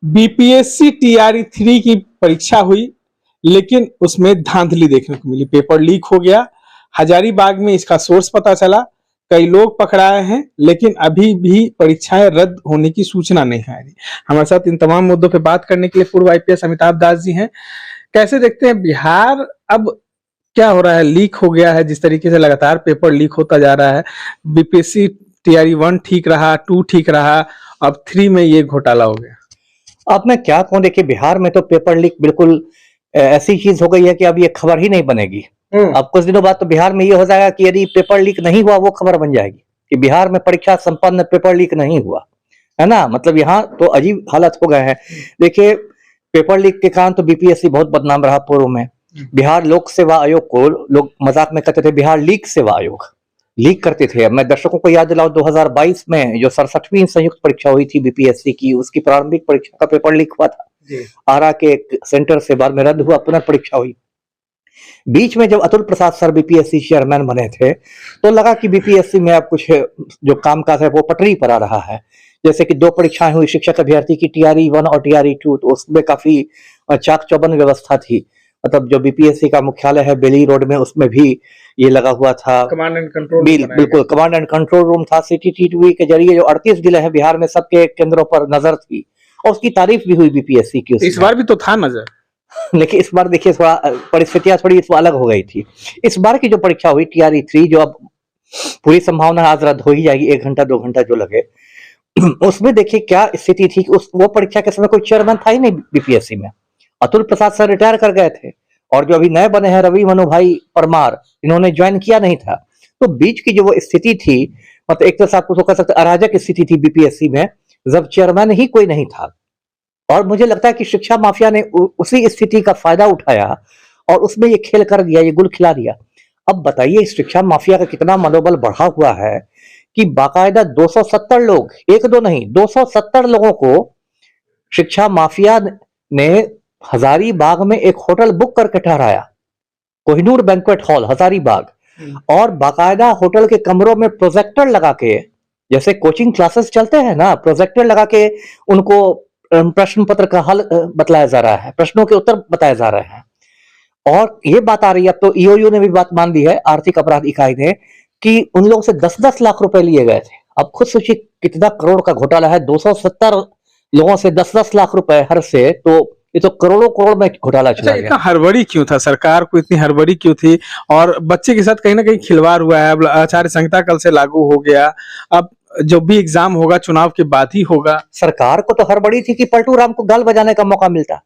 BPSC TRE 3 की परीक्षा हुई, लेकिन उसमें धांधली देखने को मिली। पेपर लीक हो गया। हजारीबाग में इसका सोर्स पता चला, कई लोग पकड़ाए हैं, लेकिन अभी भी परीक्षाएं रद्द होने की सूचना नहीं आ रही। हमारे साथ इन तमाम मुद्दों पर बात करने के लिए पूर्व आईपीएस अमिताभ दास जी हैं। कैसे देखते हैं बिहार, अब क्या हो रहा है? लीक हो गया है, जिस तरीके से लगातार पेपर लीक होता जा रहा है। बीपीएससी टीआरई 1 ठीक रहा, 2 ठीक रहा, अब 3 में ये घोटाला हो गया। अब मैं क्या कहूं, देखिए बिहार में तो पेपर लीक बिल्कुल ऐसी चीज हो गई है कि अब ये खबर ही नहीं बनेगी। अब कुछ दिनों बाद तो बिहार में ये हो जाएगा कि यदि पेपर लीक नहीं हुआ वो खबर बन जाएगी कि बिहार में परीक्षा संपन्न, पेपर लीक नहीं हुआ, है ना। मतलब यहाँ तो अजीब हालत हो गए हैं। देखिए पेपर लीक के कारण तो बीपीएससी बहुत बदनाम रहा पूर्व में। बिहार लोक सेवा आयोग को लोग मजाक में कहते थे बिहार लीक सेवा आयोग, लीक करते थे। मैं दर्शकों को याद दिलाऊं, 2022 में जो 67वीं संयुक्त परीक्षा हुई थी बीपीएससी की, उसकी प्रारंभिक परीक्षा का पेपर लीक हुआ था। आरा के एक सेंटर से बाद में रद्द हुआ, पुनर्परीक्षा हुई। बीच में जब Atul Prasad sir BPSC chairman बने थे तो लगा कि बीपीएससी में अब कुछ जो कामकाज है वो पटरी पर आ रहा है। जैसे कि 2 परीक्षाएं हुई शिक्षक अभ्यर्थी की, टीआरई 1 और टीआरई 2, तो उसमें काफी चाक चौबंद व्यवस्था थी। मतलब जो बीपीएससी का मुख्यालय है बेली रोड में, उसमें भी ये लगा हुआ था, कमांड एंड कंट्रोल, बिल्कुल कमांड एंड कंट्रोल रूम था। सीसीटीवी के जरिए जो 38 जिले हैं बिहार में, सबके केंद्रों पर नजर थी और उसकी तारीफ भी हुई बीपीएससी की। इस बार भी तो था नजर, लेकिन इस बार देखिए थोड़ा परिस्थितियां थोड़ी इस बार अलग हो गई थी। इस बार की जो परीक्षा हुई टीआरई 3, जो अब पूरी संभावना आज रद्द हो ही जाएगी, 1 घंटा 2 घंटा जो लगे, उसमें देखिए क्या स्थिति थी कि वो परीक्षा के समय कोई चेयरमैन था ही नहीं बीपीएससी में। अतुल प्रसाद सर रिटायर कर गए थे और जो अभी नए बने हैं रवि मनु भाई परमार, इन्होंने ज्वाइन किया नहीं था। तो बीच की जो वो स्थिति थी, मतलब एक तरह से आपको कह सकते अराजक स्थिति थी बीपीएससी में, जब चेयरमैन ही कोई नहीं था। और मुझे लगता है कि शिक्षा माफिया ने उसी स्थिति का फायदा उठाया और उसमें ये खेल कर दिया, ये गुल खिला दिया। अब बताइए इस शिक्षा माफिया का कितना मनोबल बढ़ा हुआ है कि बाकायदा 270 लोग, 1-2 नहीं, 270 लोगों को शिक्षा माफिया ने हजारीबाग में एक होटल बुक करके ठहराया, कोहिनूर बैंक्वेट हॉल हजारीबाग, और बाकायदा होटल के कमरों में प्रोजेक्टर लगा के, जैसे कोचिंग क्लासेस चलते हैं ना, प्रोजेक्टर लगा के उनको प्रश्न पत्र का हल बतलाया जा रहा है, प्रश्नों के उत्तर बताए जा रहे हैं। और ये बात आ रही है, अब तो ईओयू ने भी बात मान ली है, आर्थिक अपराध इकाई ने, कि उन लोगों से 10-10 लाख रुपए लिए गए थे। अब खुद सोचिए कितना करोड़ का घोटाला है, 270 लोगों से 10-10 लाख रुपए हर से, तो ये तो करोड़ों करोड़ में घोटाला चला गया। इतना हड़बड़ी क्यों था? सरकार को इतनी हड़बड़ी क्यों थी? और बच्चे के साथ कहीं ना कहीं खिलवाड़ हुआ है। अब आचार्य संहिता कल से लागू हो गया, अब जो भी एग्जाम होगा चुनाव के बाद ही होगा। सरकार को तो हड़बड़ी थी कि पलटू राम को गाल बजाने का मौका मिलता।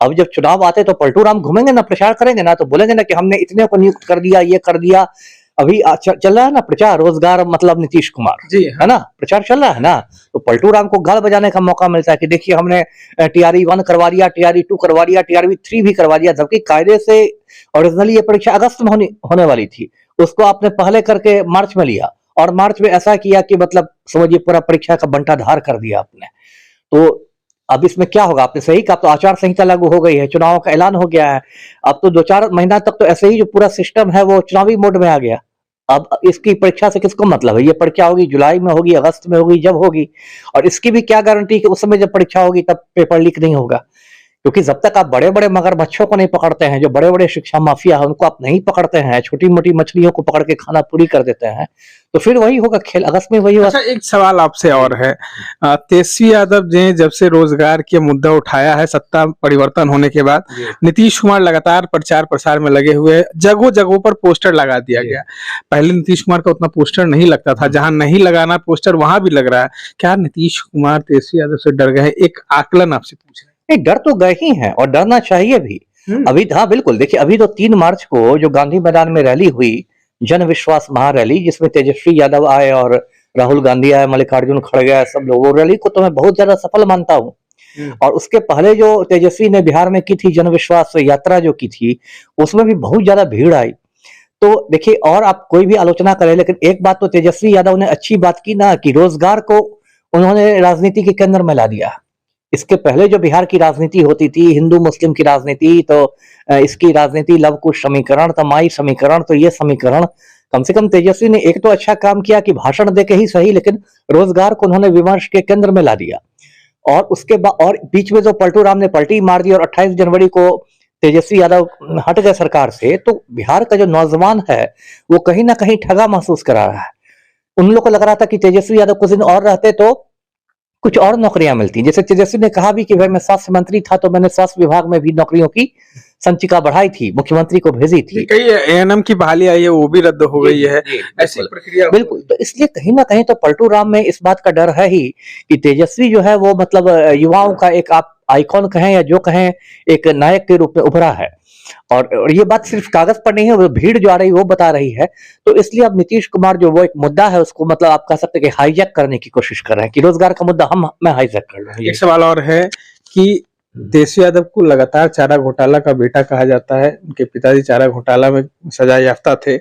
अब जब चुनाव आते तो पलटू राम घूमेंगे ना, प्रचार करेंगे ना, तो बोलेंगे ना कि हमने इतने को नियुक्त कर दिया, ये कर दिया। अभी चल रहा है ना प्रचार, रोजगार मतलब नीतीश कुमार जी, है ना, प्रचार चल रहा है ना, तो पलटू राम को गाल बजाने का मौका मिलता है कि देखिए हमने टीआरई 1 करवा दिया, टीआरई 2 करवा दिया, टीआरई 3 भी करवा दिया, जबकि कायदे से ओरिजिनली ये परीक्षा अगस्त में होने वाली थी, उसको आपने पहले करके मार्च में लिया और मार्च में ऐसा किया कि मतलब समझिए पूरा परीक्षा का बंटाधार कर दिया आपने। तो अब इसमें क्या होगा? आपने सही कहा, तो आचार संहिता लागू हो गई है, चुनाव का ऐलान हो गया है। अब तो 2-4 महीना तक तो ऐसे ही जो पूरा सिस्टम है वो चुनावी मोड में आ गया। अब इसकी परीक्षा से किसको मतलब है? ये परीक्षा होगी जुलाई में, होगी अगस्त में, होगी जब होगी, और इसकी भी क्या गारंटी कि उस समय जब परीक्षा होगी तब पेपर लीक नहीं होगा? क्योंकि जब तक आप बड़े बड़े मगरमच्छों को नहीं पकड़ते हैं, जो बड़े बड़े शिक्षा माफिया है उनको आप नहीं पकड़ते हैं, छोटी मोटी मछलियों को पकड़ के खाना पूरी कर देते हैं, तो फिर वही होगा खेल, अगस्त में वही होगा। अच्छा, एक सवाल आपसे और है, तेजस्वी यादव ने जब से रोजगार के मुद्दा उठाया है सत्ता परिवर्तन होने के बाद, नीतीश कुमार लगातार प्रचार प्रसार में लगे हुए, जगहों जगहों पर पोस्टर लगा दिया गया। पहले नीतीश कुमार का उतना पोस्टर नहीं लगता था, जहां नहीं लगाना पोस्टर वहां भी लग रहा है। क्या नीतीश कुमार तेजस्वी यादव से डर गए? एक आकलन आपसे पूछ रहे हैं। नहीं, डर तो गए ही हैं और डरना चाहिए भी। अभी हाँ बिल्कुल, देखिए अभी तो 3 मार्च को जो गांधी मैदान में रैली हुई, जन विश्वास महारैली, जिसमें तेजस्वी यादव आए और राहुल गांधी आए, मल्लिकार्जुन खड़गे आए, सब लोग, वो रैली को तो मैं बहुत ज्यादा सफल मानता हूँ। और उसके पहले जो तेजस्वी ने बिहार में की थी जन विश्वास यात्रा जो की थी, उसमें भी बहुत ज्यादा भीड़ आई। तो देखिए, और आप कोई भी आलोचना करें, लेकिन एक बात तो तेजस्वी यादव ने अच्छी बात की ना, कि रोजगार को उन्होंने राजनीति के केंद्र में ला दिया। इसके पहले जो बिहार की राजनीति होती थी, हिंदू मुस्लिम की राजनीति, तो इसकी राजनीति लव कुश समीकरण, तमाई समीकरण, तो ये समीकरण, कम से कम तेजस्वी ने एक तो अच्छा काम किया कि भाषण दे के ही सही, लेकिन रोजगार को उन्होंने विमर्श के केंद्र में ला दिया। और उसके बाद और बीच में जो पलटू राम ने पलटी मार दी और 28 जनवरी को तेजस्वी यादव हट गए सरकार से, तो बिहार का जो नौजवान है वो कहीं ना कहीं ठगा महसूस करा रहा है। उन लोगों को लग रहा था कि तेजस्वी यादव कुछ दिन और रहते तो कुछ और नौकरियां मिलती। जैसे तेजस्वी ने कहा भी कि भाई मैं स्वास्थ्य मंत्री था तो मैंने स्वास्थ्य विभाग में भी नौकरियों की संचिका बढ़ाई थी, मुख्यमंत्री को भेजी थी। कई एएनएम की बहाली आई है, वो भी रद्द हो गई है। ऐसी प्रक्रिया बिल्कुल, तो इसलिए कहीं ना कहीं तो पलटू राम में इस बात का डर है ही कि तेजस्वी जो है वो मतलब युवाओं का एक आप आइकॉन कहें या जो कहें, एक नायक के रूप में उभरा है। और ये बात सिर्फ कागज पर नहीं है, वो भीड़ जो आ रही है वो बता रही है। तो इसलिए अब नीतीश कुमार जो वो एक मुद्दा है उसको मतलब आप कह सकते हैं कि हाईजैक करने की कोशिश कर रहे हैं कि रोजगार का मुद्दा मैं हाईजैक कर रहा हूँ। एक सवाल और है कि तेजस्वी यादव को लगातार चारा घोटाला का बेटा कहा जाता है। उनके पिताजी चारा घोटाला में सजा याफ्ता थे,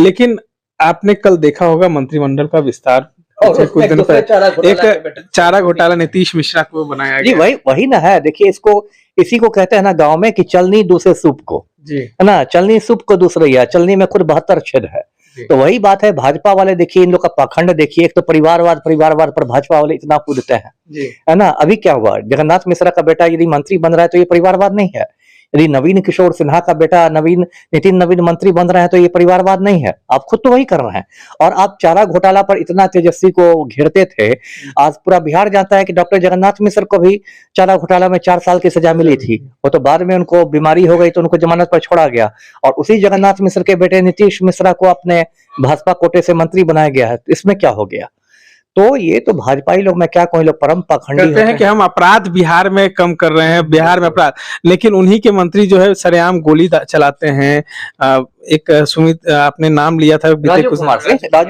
लेकिन आपने कल देखा होगा मंत्रिमंडल का विस्तार कुछ दिन पहले एक चारा घोटाला नीतीश मिश्रा को बनाया गया। वही ना है। देखिए इसको इसी को कहते हैं ना गांव में कि चलनी दूसरे सूप को, जी है ना, चलनी सूप को दूसरा, चलनी में खुद 72 छेद है। तो वही बात है, भाजपा वाले देखिए इन लोग का पाखंड देखिए। एक तो परिवारवाद पर भाजपा वाले इतना कूदते हैं, है ना। अभी क्या हुआ, जगन्नाथ मिश्रा का बेटा यदि मंत्री बन रहा है तो ये परिवारवाद नहीं है। यदि नवीन किशोर सिन्हा का बेटा नितिन नवीन मंत्री बन रहे हैं तो ये परिवारवाद नहीं है। आप खुद तो वही कर रहे हैं। और आप चारा घोटाला पर इतना तेजस्वी को घेरते थे, आज पूरा बिहार जानता है कि डॉक्टर जगन्नाथ मिश्र को भी चारा घोटाला में 4 साल की सजा मिली थी। वो तो बाद में उनको बीमारी हो गई तो उनको जमानत पर छोड़ा गया, और उसी जगन्नाथ मिश्र के बेटे नीतीश मिश्रा को अपने भाजपा कोटे से मंत्री बनाया गया है। इसमें क्या हो गया? तो ये तो भाजपाई लोग, मैं क्या कहूँ, लोग परम पाखंडी कहते हैं कि हम अपराध बिहार में कम कर रहे हैं, बिहार में अपराध, लेकिन उन्हीं के मंत्री जो है सरेआम गोली चलाते हैं। एक सुमित आपने नाम लिया था, राजू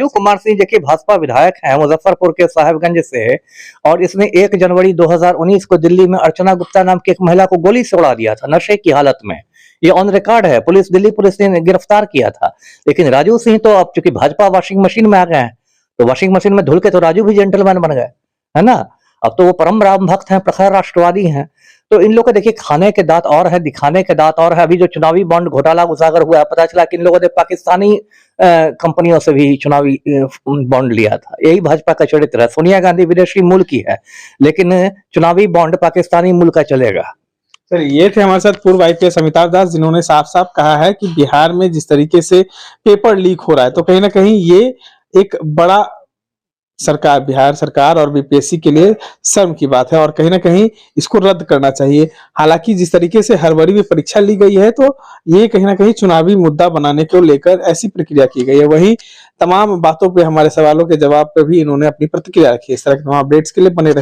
कुमार सिंह जो कि भाजपा विधायक हैं, मुजफ्फरपुर के साहेबगंज से, और इसने 1 जनवरी 2019 को दिल्ली में अर्चना गुप्ता नाम की एक महिला को गोली से उड़ा दिया था नशे की हालत में। ये ऑन रिकॉर्ड है, दिल्ली पुलिस ने गिरफ्तार किया था। लेकिन राजू सिंह तो अब चूंकि भाजपा वॉशिंग मशीन में आ गए हैं, तो वॉशिंग मशीन में धुल के तो राजू भी जेंटलमैन बन गए, है ना। अब तो वो परम राम भक्त हैं, प्रखर राष्ट्रवादी हैं। तो इन लोगों को देखिए खाने के दांत और है, दिखाने के दांत और है। अभी जो चुनावी बॉन्ड घोटाला उजागर हुआ है, पता चला कि इन लोगों ने पाकिस्तानी कंपनियों से भी चुनावी बॉन्ड लिया था। यही भाजपा का चरित्र है। सोनिया गांधी विदेशी मूल की है, लेकिन चुनावी बॉन्ड पाकिस्तानी मूल का चलेगा। सर, ये थे हमारे साथ पूर्व IPS अमिताभ दास, जिन्होंने साफ साफ कहा है कि बिहार में जिस तरीके से पेपर लीक हो रहा है, तो कहीं ना कहीं ये एक बड़ा बिहार सरकार और BPSC के लिए शर्म की बात है, और कहीं ना कहीं इसको रद्द करना चाहिए। हालांकि जिस तरीके से हड़बड़ी में परीक्षा ली गई है, तो ये कहीं ना कहीं चुनावी मुद्दा बनाने को लेकर ऐसी प्रक्रिया की गई है। वहीं तमाम बातों पे, हमारे सवालों के जवाब पे भी इन्होंने अपनी प्रतिक्रिया रखी है। इस तरह के तमाम अपडेट्स के लिए बने रहे।